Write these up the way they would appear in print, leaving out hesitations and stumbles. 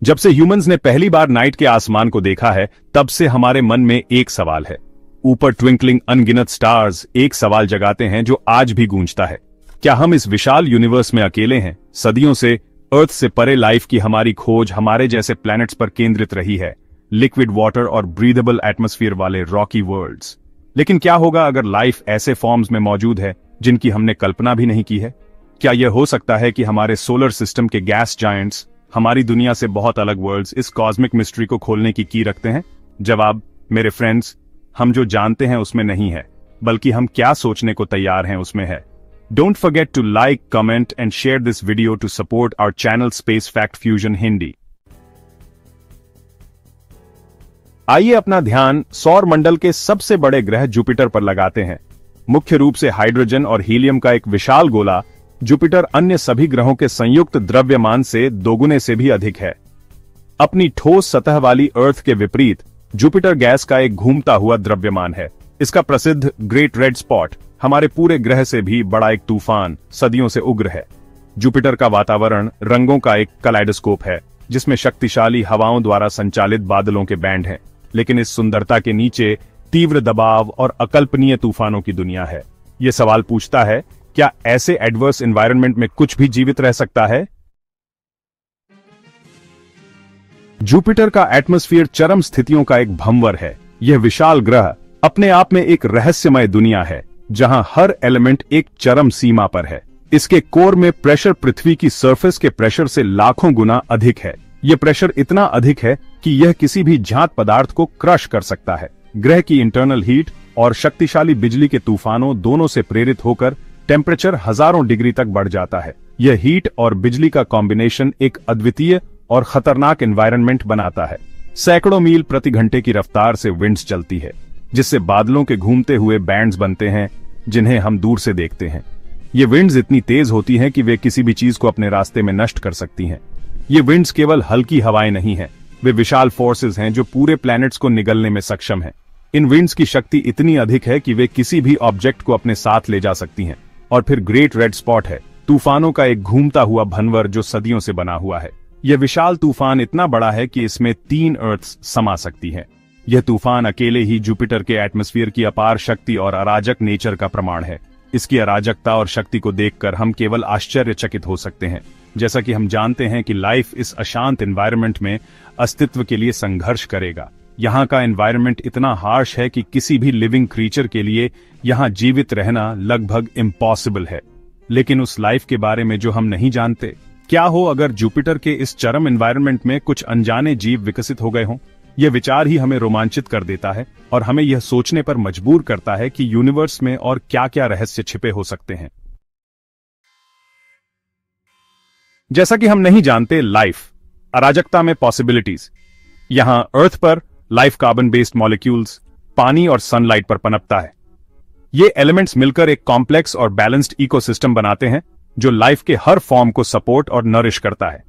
जब से ह्यूमंस ने पहली बार नाइट के आसमान को देखा है, तब से हमारे मन में एक सवाल है। ऊपर ट्विंकलिंग अनगिनत स्टार्स एक सवाल जगाते हैं जो आज भी गूंजता है। क्या हम इस विशाल यूनिवर्स में अकेले हैं? सदियों से अर्थ से परे लाइफ की हमारी खोज हमारे जैसे प्लैनेट्स पर केंद्रित रही है, लिक्विड वाटर और ब्रीदेबल एटमॉस्फेयर वाले रॉकी वर्ल्ड्स। लेकिन क्या होगा अगर लाइफ ऐसे फॉर्म्स में मौजूद है जिनकी हमने कल्पना भी नहीं की है? क्या यह हो सकता है कि हमारे सोलर सिस्टम के गैस जायंट्स हमारी दुनिया से बहुत अलग वर्ल्ड्स इस कॉस्मिक मिस्ट्री को खोलने की रखते हैं? जवाब, मेरे फ्रेंड्स, हम जो जानते हैं उसमें नहीं है, बल्कि हम क्या सोचने को तैयार हैं उसमें है। Don't forget to like, comment and share this video to support our channel Space Fact Fusion Hindi. आइए अपना ध्यान सौर मंडल के सबसे बड़े ग्रह जुपिटर पर लगाते हैं। मुख्य रूप से हाइड्रोजन और हीलियम का एक विशाल गोला, जुपिटर अन्य सभी ग्रहों के संयुक्त द्रव्यमान से दोगुने से भी अधिक है। अपनी ठोस सतह वाली अर्थ के विपरीत जुपिटर गैस का एक घूमता हुआ द्रव्यमान है। इसका प्रसिद्ध ग्रेट रेड स्पॉट हमारे पूरे ग्रह से भी बड़ा एक तूफान सदियों से उग्र है। जुपिटर का वातावरण रंगों का एक कलाइडोस्कोप है, जिसमें शक्तिशाली हवाओं द्वारा संचालित बादलों के बैंड हैं। लेकिन इस सुंदरता के नीचे तीव्र दबाव और अकल्पनीय तूफानों की दुनिया है। यह सवाल पूछता है, क्या ऐसे एडवर्स एनवायरनमेंट में कुछ भी जीवित रह सकता है? जुपिटर का एटमॉस्फेयर चरम स्थितियों का एक भंवर है। यह विशाल ग्रह अपने आप में एक रहस्यमय दुनिया है, जहां हर एलिमेंट एक चरम सीमा पर है। इसके कोर में प्रेशर पृथ्वी की सरफेस के प्रेशर से लाखों गुना अधिक है। यह प्रेशर इतना अधिक है कि यह किसी भी ज्ञात पदार्थ को क्रश कर सकता है। ग्रह की इंटरनल हीट और शक्तिशाली बिजली के तूफानों दोनों से प्रेरित होकर टेम्परेचर हजारों डिग्री तक बढ़ जाता है। यह हीट और बिजली का कॉम्बिनेशन एक अद्वितीय और खतरनाक एनवायरनमेंट बनाता है। सैकड़ों मील प्रति घंटे की रफ्तार से विंड्स चलती है, जिससे बादलों के घूमते हुए बैंड्स बनते हैं, जिन्हें हम दूर से देखते हैं। ये विंड्स इतनी तेज होती हैं कि वे किसी भी चीज को अपने रास्ते में नष्ट कर सकती हैं। ये विंड्स केवल हल्की हवाएं नहीं हैं, वे विशाल फोर्सेस हैं जो पूरे प्लैनेट्स को निगलने में सक्षम हैं। इन विंड्स की शक्ति इतनी अधिक है कि वे किसी भी ऑब्जेक्ट को अपने साथ ले जा सकती हैं। और फिर ग्रेट रेड स्पॉट है, तूफानों का एक घूमता हुआ भंवर जो सदियों से बना हुआ है। यह विशाल तूफान इतना बड़ा है कि इसमें 3 अर्थ्स समा सकती हैं। यह तूफान अकेले ही जुपिटर के एटमॉस्फेयर की अपार शक्ति और अराजक नेचर का प्रमाण है। इसकी अराजकता और शक्ति को देखकर हम केवल आश्चर्यचकित हो सकते हैं। जैसा कि हम जानते हैं कि लाइफ इस अशांत एनवायरनमेंट में अस्तित्व के लिए संघर्ष करेगा। यहाँ का एनवायरनमेंट इतना हार्श है कि किसी भी लिविंग क्रीचर के लिए यहाँ जीवित रहना लगभग इम्पॉसिबल है। लेकिन उस लाइफ के बारे में जो हम नहीं जानते, क्या हो अगर जुपिटर के इस चरम एनवायरनमेंट में कुछ अनजाने जीव विकसित हो गए हों? यह विचार ही हमें रोमांचित कर देता है और हमें यह सोचने पर मजबूर करता है कि यूनिवर्स में और क्या क्या रहस्य छिपे हो सकते हैं। जैसा कि हम नहीं जानते लाइफ, अराजकता में पॉसिबिलिटीज। यहां अर्थ पर लाइफ कार्बन बेस्ड मॉलिक्यूल्स, पानी और सनलाइट पर पनपता है। ये एलिमेंट्स मिलकर एक कॉम्प्लेक्स और बैलेंस्ड इकोसिस्टम बनाते हैं जो लाइफ के हर फॉर्म को सपोर्ट और नरिश करता है।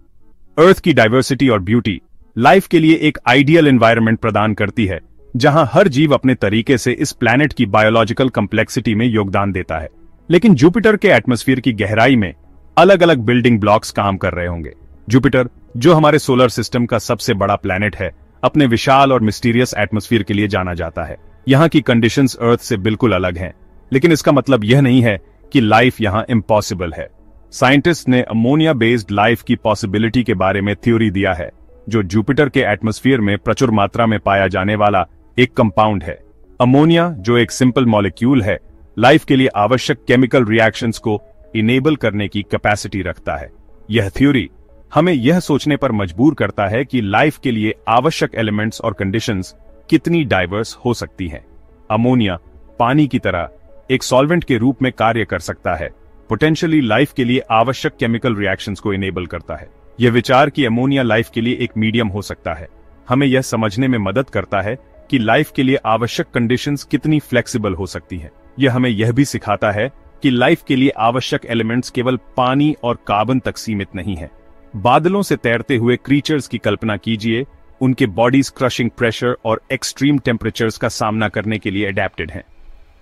अर्थ की डाइवर्सिटी और ब्यूटी लाइफ के लिए एक आइडियल एनवायरनमेंट प्रदान करती है, जहां हर जीव अपने तरीके से इस प्लैनेट की बायोलॉजिकल कम्प्लेक्सिटी में योगदान देता है। लेकिन जुपिटर के एटमॉस्फेयर की गहराई में अलग अलग बिल्डिंग ब्लॉक्स काम कर रहे होंगे। जुपिटर, जो हमारे सोलर सिस्टम का सबसे बड़ा प्लैनेट है, अपने विशाल और मिस्टीरियस एटमॉस्फेयर के लिए जाना जाता है। यहाँ की कंडीशंस अर्थ से बिल्कुल अलग हैं, लेकिन इसका मतलब यह नहीं है कि लाइफ यहाँ इम्पॉसिबल है। साइंटिस्ट ने अमोनिया बेस्ड लाइफ की पॉसिबिलिटी के बारे में थ्योरी दिया है, जो जुपिटर के एटमॉस्फेयर में प्रचुर मात्रा में पाया जाने वाला एक कंपाउंड है। अमोनिया, जो एक सिंपल मॉलिक्यूल है, लाइफ के लिए आवश्यक केमिकल रिएक्शंस को इनेबल करने की कैपेसिटी रखता है। यह थ्योरी हमें यह सोचने पर मजबूर करता है कि लाइफ के लिए आवश्यक एलिमेंट्स और कंडीशंस कितनी डाइवर्स हो सकती हैं। अमोनिया पानी की तरह एक सॉल्वेंट के रूप में कार्य कर सकता है, पोटेंशियली लाइफ के लिए आवश्यक केमिकल रिएक्शंस को इनेबल करता है। यह विचार कि अमोनिया लाइफ के लिए एक मीडियम हो सकता है, हमें यह समझने में मदद करता है कि लाइफ के लिए आवश्यक कंडीशंस कितनी फ्लेक्सिबल हो सकती हैं। यह हमें यह भी सिखाता है कि लाइफ के लिए आवश्यक एलिमेंट्स केवल पानी और कार्बन तक सीमित नहीं है। बादलों से तैरते हुए क्रीचर्स की कल्पना कीजिए, उनके बॉडीज क्रशिंग प्रेशर और एक्सट्रीम टेम्परेचर्स का सामना करने के लिए अडेप्टेड हैं।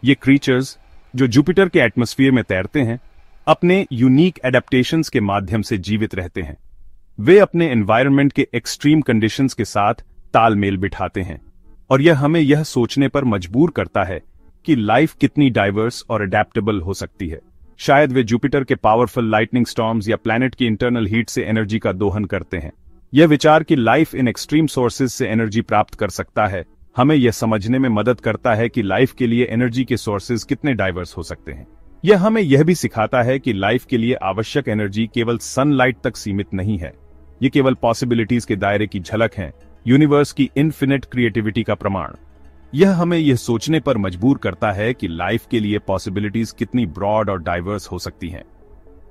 ये क्रीचर्स जो जुपिटर के एटमॉस्फेयर में तैरते हैं, अपने यूनिक एडेप्टेशंस के माध्यम से जीवित रहते हैं। वे अपने एनवायरनमेंट के एक्सट्रीम कंडीशंस के साथ तालमेल बिठाते हैं, और यह हमें यह सोचने पर मजबूर करता है कि लाइफ कितनी डाइवर्स और अडेप्टेबल हो सकती है। शायद वे जुपिटर के पावरफुल लाइटनिंग स्टॉर्म्स या प्लैनेट की इंटरनल हीट से एनर्जी का दोहन करते हैं। यह विचार कि लाइफ इन एक्सट्रीम सोर्सेज से एनर्जी प्राप्त कर सकता है हमें यह समझने में मदद करता है कि लाइफ के लिए एनर्जी के सोर्सेज कितने डाइवर्स हो सकते हैं। यह हमें यह भी सिखाता है कि लाइफ के लिए आवश्यक एनर्जी केवल सनलाइट तक सीमित नहीं है। ये केवल पॉसिबिलिटीज के दायरे की झलक है, यूनिवर्स की इनफिनिट क्रिएटिविटी का प्रमाण। यह हमें यह सोचने पर मजबूर करता है कि लाइफ के लिए पॉसिबिलिटीज कितनी ब्रॉड और डाइवर्स हो सकती हैं।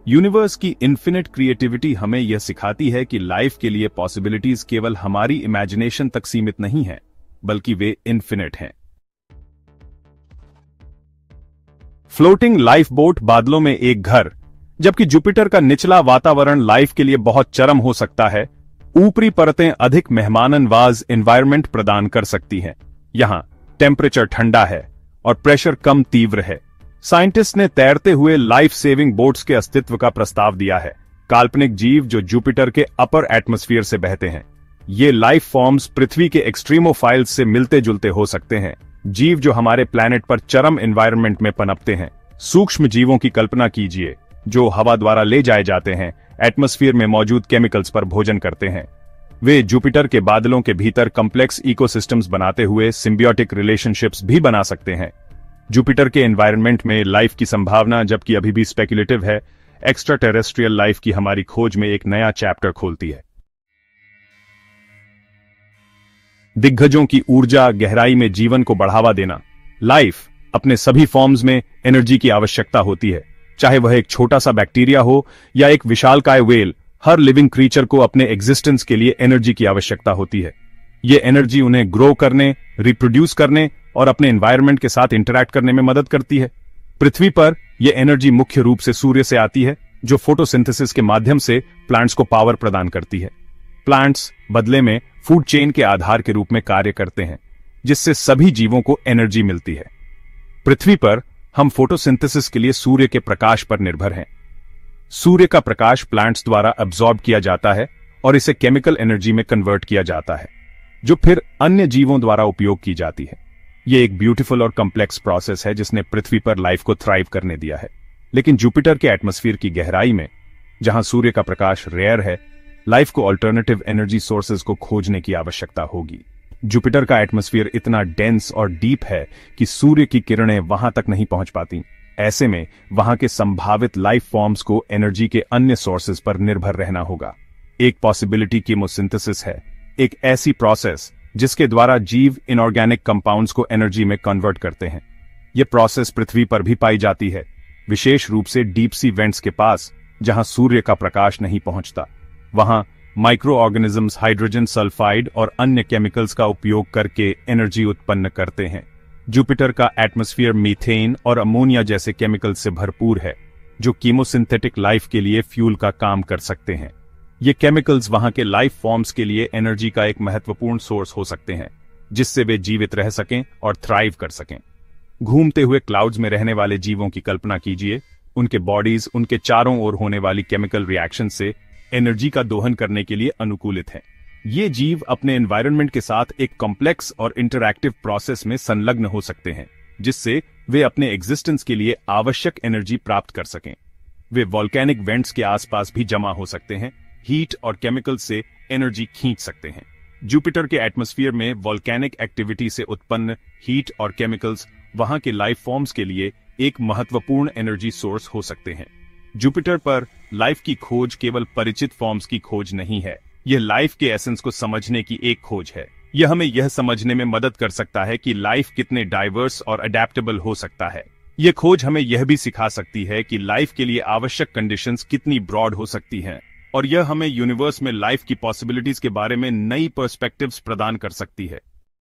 यूनिवर्स की इनफिनिट क्रिएटिविटी हमें यह सिखाती है कि लाइफ के लिए पॉसिबिलिटीज केवल हमारी इमेजिनेशन तक सीमित नहीं है, बल्कि वे इनफिनिट हैं। फ्लोटिंग लाइफ बोट बादलों में एक घर। जबकि जुपिटर का निचला वातावरण लाइफ के लिए बहुत चरम हो सकता है, ऊपरी परतें अधिक मेहमाननवाज एनवायरनमेंट प्रदान कर सकती हैं। यहां टेम्परेचर ठंडा है और प्रेशर कम तीव्र है। साइंटिस्ट ने तैरते हुए लाइफ सेविंग बोट्स के अस्तित्व का प्रस्ताव दिया है, काल्पनिक जीव जो जुपिटर के अपर एटमॉस्फेयर से बहते हैं। ये लाइफ फॉर्म्स पृथ्वी के एक्सट्रीमोफाइल्स से मिलते जुलते हो सकते हैं, जीव जो हमारे प्लैनेट पर चरम एनवायरनमेंट में पनपते हैं। सूक्ष्म जीवों की कल्पना कीजिए जो हवा द्वारा ले जाए जाते हैं, एटमॉस्फेयर में मौजूद केमिकल्स पर भोजन करते हैं। वे जुपिटर के बादलों के भीतर कॉम्प्लेक्स इकोसिस्टम्स बनाते हुए सिम्बियोटिक रिलेशनशिप्स भी बना सकते हैं। जुपिटर के एनवायरनमेंट में लाइफ की संभावना, जबकि अभी भी स्पेक्युलेटिव है, एक्स्ट्रा टेरेस्ट्रियल लाइफ की हमारी खोज में एक नया चैप्टर खोलती है। दिग्गजों की ऊर्जा गहराई में जीवन को बढ़ावा देना। लाइफ अपने सभी फॉर्म्स में एनर्जी की आवश्यकता होती है, चाहे वह एक छोटा सा बैक्टीरिया हो या एक विशालकाय व्हेल। हर लिविंग क्रीचर को अपने एग्जिस्टेंस के लिए एनर्जी की आवश्यकता होती है। यह एनर्जी उन्हें ग्रो करने, रिप्रोड्यूस करने और अपने एनवायरनमेंट के साथ इंटरैक्ट करने में मदद करती है। पृथ्वी पर यह एनर्जी मुख्य रूप से सूर्य से आती है, जो फोटोसिंथेसिस के माध्यम से प्लांट्स को पावर प्रदान करती है। प्लांट्स बदले में फूड चेन के आधार के रूप में कार्य करते हैं, जिससे सभी जीवों को एनर्जी मिलती है। पृथ्वी पर हम फोटोसिंथेसिस के लिए सूर्य के प्रकाश पर निर्भर हैं। सूर्य का प्रकाश प्लांट्स द्वारा अब्सॉर्ब किया जाता है और इसे केमिकल एनर्जी में कन्वर्ट किया जाता है, जो फिर अन्य जीवों द्वारा उपयोग की जाती है। यह एक ब्यूटीफुल और कॉम्प्लेक्स प्रोसेस है जिसने पृथ्वी पर लाइफ को थ्राइव करने दिया है। लेकिन जुपिटर के एटमॉस्फेयर की गहराई में, जहां सूर्य का प्रकाश रेयर है, लाइफ को अल्टरनेटिव एनर्जी सोर्सेज को खोजने की आवश्यकता होगी। जुपिटर का एटमॉस्फेयर इतना डेंस और डीप है कि सूर्य की किरणें वहां तक नहीं पहुंच पाती। ऐसे में वहां के संभावित लाइफ फॉर्म्स को एनर्जी के अन्य सोर्सेज पर निर्भर रहना होगा। एक पॉसिबिलिटी कीमोसिंथेसिस है, एक ऐसी प्रोसेस जिसके द्वारा जीव इनऑर्गेनिक कंपाउंड्स को एनर्जी में कन्वर्ट करते हैं। यह प्रोसेस पृथ्वी पर भी पाई जाती है, विशेष रूप से डीप सी वेंट्स के पास, जहां सूर्य का प्रकाश नहीं पहुंचता। वहां माइक्रो ऑर्गेनिजम्स हाइड्रोजन सल्फाइड और अन्य केमिकल्स का उपयोग करके एनर्जी उत्पन्न करते हैं। जुपिटर का एटमॉस्फेयर मीथेन और अमोनिया जैसे केमिकल से भरपूर है, जो कीमोसिंथेटिक लाइफ के लिए फ्यूल का काम कर सकते हैं। ये केमिकल्स वहां के लाइफ फॉर्म्स के लिए एनर्जी का एक महत्वपूर्ण सोर्स हो सकते हैं, जिससे वे जीवित रह सकें और थ्राइव कर सकें। घूमते हुए क्लाउड्स में रहने वाले जीवों की कल्पना कीजिए। उनके बॉडीज उनके चारों ओर होने वाली केमिकल रिएक्शन से एनर्जी का दोहन करने के लिए अनुकूलित हैं। ये जीव अपने एनवायरनमेंट के साथ एक कॉम्प्लेक्स और इंटरैक्टिव प्रोसेस में संलग्न हो सकते हैं, जिससे वे अपने एग्जिस्टेंस के लिए आवश्यक एनर्जी प्राप्त कर सकें। वे वॉल्केनिक वेंट्स के आसपास भी जमा हो सकते हैं, हीट और केमिकल से एनर्जी खींच सकते हैं। जुपिटर के एटमॉस्फेयर में वॉल्केनिक एक्टिविटी से उत्पन्न हीट और केमिकल्स वहां के लाइफ फॉर्म्स के लिए एक महत्वपूर्ण एनर्जी सोर्स हो सकते हैं। जुपिटर पर लाइफ की खोज केवल परिचित फॉर्म्स की खोज नहीं है, यह लाइफ के एसेंस को समझने की एक खोज है। यह हमें यह समझने में मदद कर सकता है कि लाइफ कितने डाइवर्स और अडेप्टेबल हो सकता है। यह खोज हमें यह भी सिखा सकती है कि लाइफ के लिए आवश्यक कंडीशंस कितनी ब्रॉड हो सकती हैं, और यह हमें यूनिवर्स में लाइफ की पॉसिबिलिटीज के बारे में नई पर्सपेक्टिव्स प्रदान कर सकती है।